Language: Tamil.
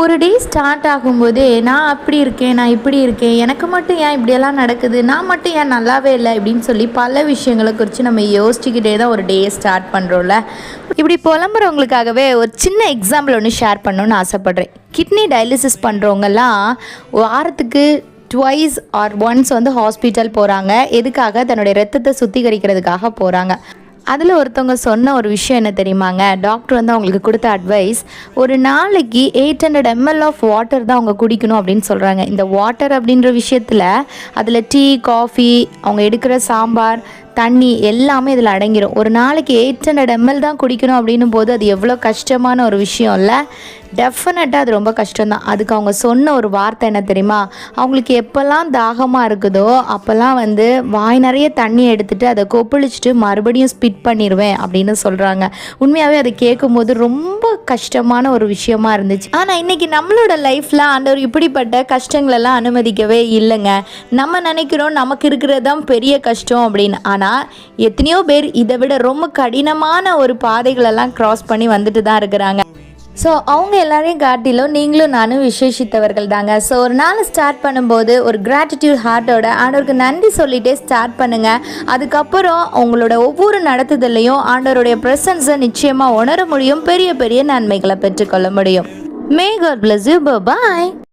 ஒரு டே ஸ்டார்ட் ஆகும்போதே நான் அப்படி இருக்கேன், நான் இப்படி இருக்கேன், எனக்கு மட்டும் ஏன் இப்படியெல்லாம் நடக்குது, நான் மட்டும் ஏன் நல்லாவே இல்லை இப்படின்னு சொல்லி பல விஷயங்களை குறித்து நம்ம யோசிச்சுக்கிட்டே தான் ஒரு டே ஸ்டார்ட் பண்ணுறோம்ல. இப்படி புலம்புறவங்களுக்காகவே ஒரு சின்ன எக்ஸாம்பிள் ஒன்று ஷேர் பண்ணணுன்னு ஆசைப்பட்றேன். கிட்னி டயாலிசிஸ் பண்ணுறவங்கெல்லாம் வாரத்துக்கு ட்வைஸ் ஆர் ஒன்ஸ் வந்து ஹாஸ்பிட்டல் போகிறாங்க. எதுக்காக? தன்னுடைய ரத்தத்தை சுத்திகரிக்கிறதுக்காக போகிறாங்க. அதில் ஒருத்தவங்க சொன்ன ஒரு விஷயம் என்ன தெரியுமாங்க? டாக்டர் வந்து அவங்களுக்கு கொடுத்த அட்வைஸ், ஒரு நாளைக்கு 800 ml ஆஃப் வாட்டர் தான் அவங்க குடிக்கணும் அப்படின்னு சொல்கிறாங்க. இந்த வாட்டர் அப்படின்ற விஷயத்தில் அதில் டீ, காஃபி, அவங்க எடுக்கிற சாம்பார், தண்ணி எல்லாமே இதில் அடங்கிடும். ஒரு நாளைக்கு 800 ml தான் குடிக்கணும் அப்படின்னும் போது அது எவ்வளோ கஷ்டமான ஒரு விஷயம் இல்லை? டெஃபினட்டாக அது ரொம்ப கஷ்டம்தான். அதுக்கு அவங்க சொன்ன ஒரு வார்த்தை என்ன தெரியுமா? அவங்களுக்கு எப்போல்லாம் தாகமாக இருக்குதோ அப்போல்லாம் வந்து வாய் நிறைய தண்ணி எடுத்துகிட்டு அதை கொப்பளிச்சுட்டு மறுபடியும் ஸ்பிட் பண்ணிடுவேன் அப்படின்னு சொல்கிறாங்க. உண்மையாகவே அதை கேட்கும்போது ரொம்ப கஷ்டமான ஒரு விஷயமா இருந்துச்சு. ஆனால் இன்றைக்கி நம்மளோட லைஃப்பில் ஆண்டவர் இப்படிப்பட்ட கஷ்டங்களெல்லாம் அனுமதிக்கவே இல்லைங்க. நம்ம நினைக்கிறோம் நமக்கு இருக்கிறது தான் பெரிய கஷ்டம் அப்படின்னு. ஆனால் எத்தனையோ பேர் இதை விட ரொம்ப கடினமான ஒரு பாதைகளெல்லாம் கிராஸ் பண்ணி வந்துட்டு தான் இருக்கிறாங்க. ஸோ அவங்க எல்லாரையும் காட்டிலும் நீங்களும் நானும் விசேஷித்தவர்கள் தாங்க. ஸோ ஒரு நாள் ஸ்டார்ட் பண்ணும்போது ஒரு கிராட்டிடியூட் ஹார்ட்டோட ஆண்டவருக்கு நன்றி சொல்லிகிட்டே ஸ்டார்ட் பண்ணுங்கள். அதுக்கப்புறம் உங்களோட ஒவ்வொரு நடத்துதலையும் ஆண்டவருடைய ப்ரெசன்ஸை நிச்சயமாக உணர முடியும். பெரிய பெரிய நன்மைகளை பெற்றுக்கொள்ள முடியும். May God bless you. Bye-bye.